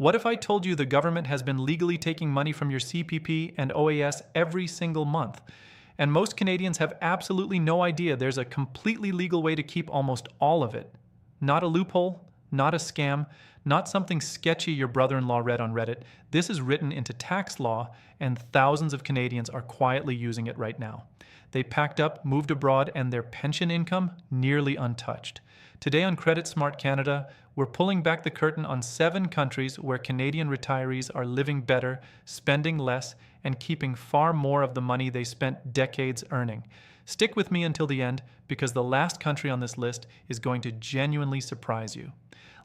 What if I told you the government has been legally taking money from your CPP and OAS every single month? And most Canadians have absolutely no idea there's a completely legal way to keep almost all of it. Not a loophole, not a scam, not something sketchy your brother-in-law read on Reddit. This is written into tax law, and thousands of Canadians are quietly using it right now. They packed up, moved abroad, and their pension income nearly untouched. Today on Credit Smart Canada, we're pulling back the curtain on 7 countries where Canadian retirees are living better, spending less, and keeping far more of the money they spent decades earning. Stick with me until the end, because the last country on this list is going to genuinely surprise you.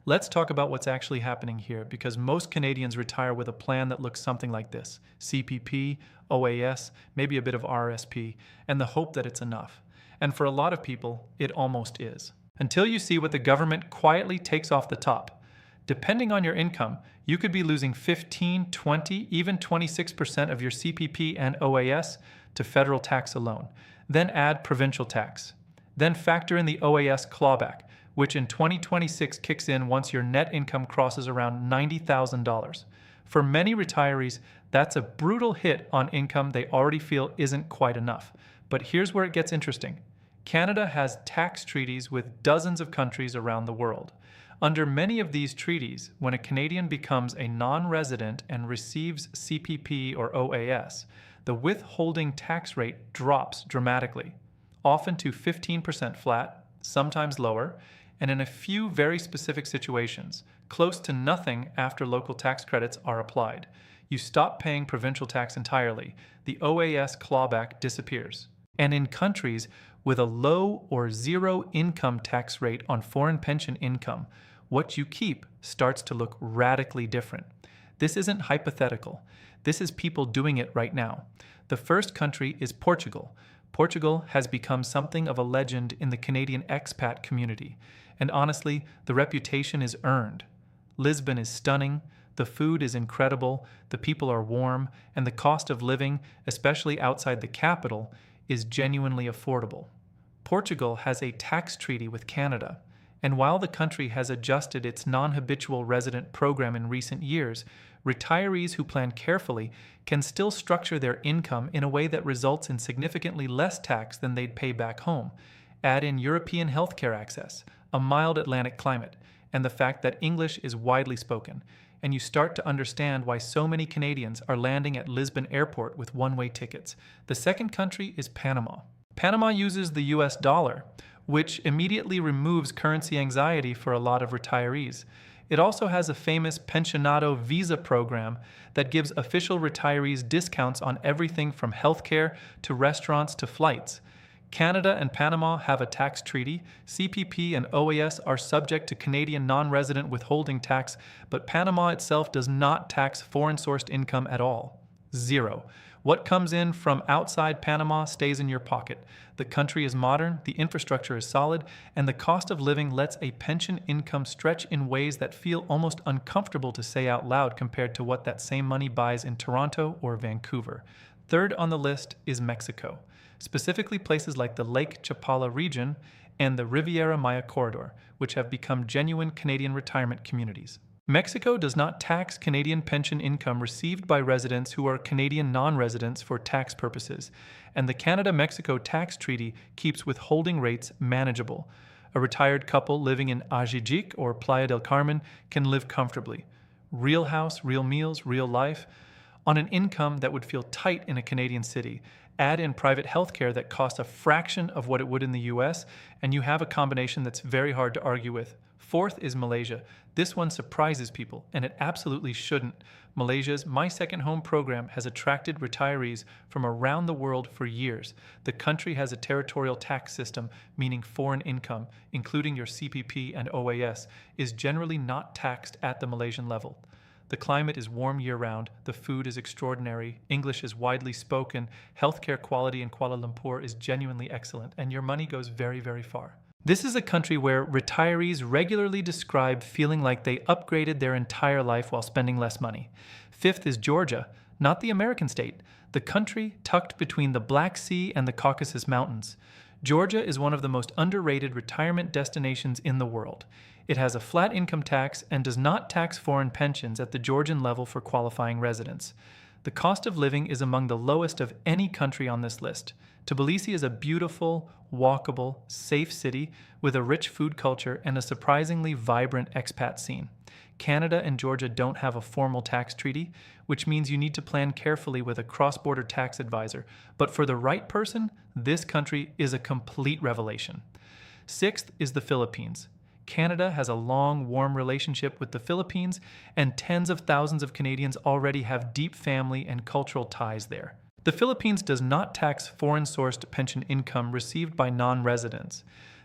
Let's talk about what's actually happening here, because most Canadians retire with a plan that looks something like this: CPP, OAS, maybe a bit of RSP, and the hope that it's enough. And for a lot of people, it almost is. Until you see what the government quietly takes off the top. Depending on your income, you could be losing 15, 20, even 26% of your CPP and OAS to federal tax alone. Then add provincial tax. Then factor in the OAS clawback, which in 2026 kicks in once your net income crosses around $90,000. For many retirees, that's a brutal hit on income they already feel isn't quite enough. But here's where it gets interesting. Canada has tax treaties with dozens of countries around the world. Under many of these treaties, when a Canadian becomes a non-resident and receives CPP or OAS, the withholding tax rate drops dramatically, often to 15% flat, sometimes lower, and in a few very specific situations, close to nothing after local tax credits are applied. You stop paying provincial tax entirely. The OAS clawback disappears. And in countries with a low or zero income tax rate on foreign pension income, what you keep starts to look radically different. This isn't hypothetical. This is people doing it right now. The first country is Portugal. Portugal has become something of a legend in the Canadian expat community. And honestly, the reputation is earned. Lisbon is stunning, the food is incredible, the people are warm, and the cost of living, especially outside the capital, is genuinely affordable. Portugal has a tax treaty with Canada, and while the country has adjusted its non-habitual resident program in recent years, retirees who plan carefully can still structure their income in a way that results in significantly less tax than they'd pay back home. Add in European healthcare access, a mild Atlantic climate, and the fact that English is widely spoken, and you start to understand why so many Canadians are landing at Lisbon Airport with one-way tickets. The second country is Panama. Panama uses the US dollar, which immediately removes currency anxiety for a lot of retirees. It also has a famous Pensionado visa program that gives official retirees discounts on everything from healthcare to restaurants to flights. Canada and Panama have a tax treaty. CPP and OAS are subject to Canadian non-resident withholding tax, but Panama itself does not tax foreign-sourced income at all. Zero. What comes in from outside Panama stays in your pocket. The country is modern, the infrastructure is solid, and the cost of living lets a pension income stretch in ways that feel almost uncomfortable to say out loud compared to what that same money buys in Toronto or Vancouver. Third on the list is Mexico, specifically places like the Lake Chapala region and the Riviera Maya corridor, which have become genuine Canadian retirement communities. Mexico does not tax Canadian pension income received by residents who are Canadian non-residents for tax purposes, and the Canada-Mexico tax treaty keeps withholding rates manageable. A retired couple living in Ajijic or Playa del Carmen can live comfortably. Real house, real meals, real life, on an income that would feel tight in a Canadian city. Add in private healthcare that costs a fraction of what it would in the US, and you have a combination that's very hard to argue with. Fourth is Malaysia. This one surprises people, and it absolutely shouldn't. Malaysia's My Second Home program has attracted retirees from around the world for years. The country has a territorial tax system, meaning foreign income, including your CPP and OAS, is generally not taxed at the Malaysian level. The climate is warm year-round, the food is extraordinary, English is widely spoken, healthcare quality in Kuala Lumpur is genuinely excellent, and your money goes very, very far. This is a country where retirees regularly describe feeling like they upgraded their entire life while spending less money. Fifth is Georgia, not the American state, the country tucked between the Black Sea and the Caucasus Mountains. Georgia is one of the most underrated retirement destinations in the world. It has a flat income tax and does not tax foreign pensions at the Georgian level for qualifying residents. The cost of living is among the lowest of any country on this list. Tbilisi is a beautiful, walkable, safe city with a rich food culture and a surprisingly vibrant expat scene. Canada and Georgia don't have a formal tax treaty, which means you need to plan carefully with a cross-border tax advisor. But for the right person, this country is a complete revelation. Sixth is the Philippines. Canada has a long, warm relationship with the Philippines, and tens of thousands of Canadians already have deep family and cultural ties there. The Philippines does not tax foreign-sourced pension income received by non-residents.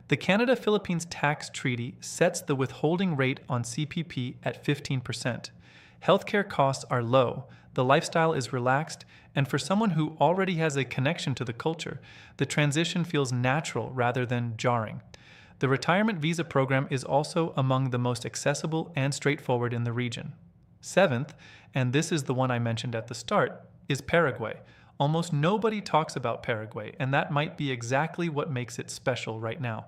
The Canada-Philippines tax treaty sets the withholding rate on CPP at 15%. Healthcare costs are low, the lifestyle is relaxed, and for someone who already has a connection to the culture, the transition feels natural rather than jarring. The retirement visa program is also among the most accessible and straightforward in the region. Seventh, and this is the one I mentioned at the start, is Paraguay. Almost nobody talks about Paraguay, and that might be exactly what makes it special right now.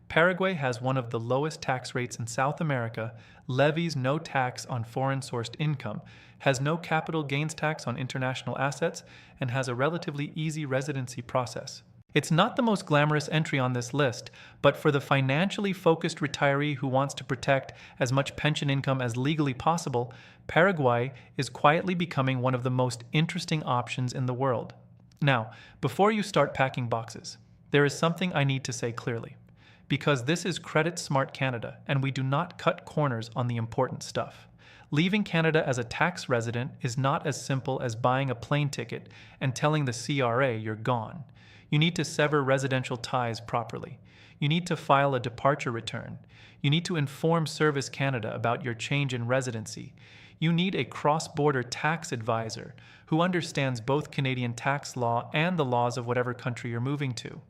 Paraguay has one of the lowest tax rates in South America, levies no tax on foreign-sourced income, has no capital gains tax on international assets, and has a relatively easy residency process. It's not the most glamorous entry on this list, but for the financially focused retiree who wants to protect as much pension income as legally possible, Paraguay is quietly becoming one of the most interesting options in the world. Now, before you start packing boxes, there is something I need to say clearly. Because this is Credit Smart Canada, and we do not cut corners on the important stuff. Leaving Canada as a tax resident is not as simple as buying a plane ticket and telling the CRA you're gone. You need to sever residential ties properly. You need to file a departure return. You need to inform Service Canada about your change in residency. You need a cross-border tax advisor who understands both Canadian tax law and the laws of whatever country you're moving to.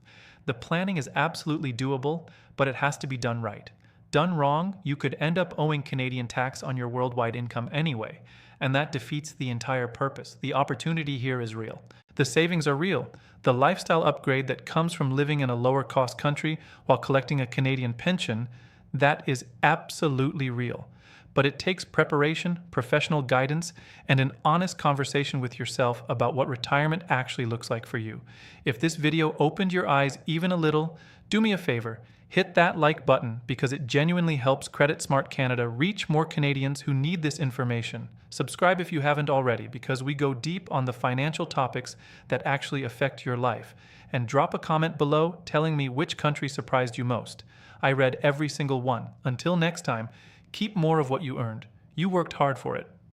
The planning is absolutely doable, but it has to be done right. Done wrong, you could end up owing Canadian tax on your worldwide income anyway, and that defeats the entire purpose. The opportunity here is real. The savings are real. The lifestyle upgrade that comes from living in a lower-cost country while collecting a Canadian pension, that is absolutely real. But it takes preparation, professional guidance, and an honest conversation with yourself about what retirement actually looks like for you. If this video opened your eyes even a little, do me a favor. Hit that like button because it genuinely helps Credit Smart Canada reach more Canadians who need this information. Subscribe if you haven't already because we go deep on the financial topics that actually affect your life. And drop a comment below telling me which country surprised you most. I read every single one. Until next time, keep more of what you earned. You worked hard for it.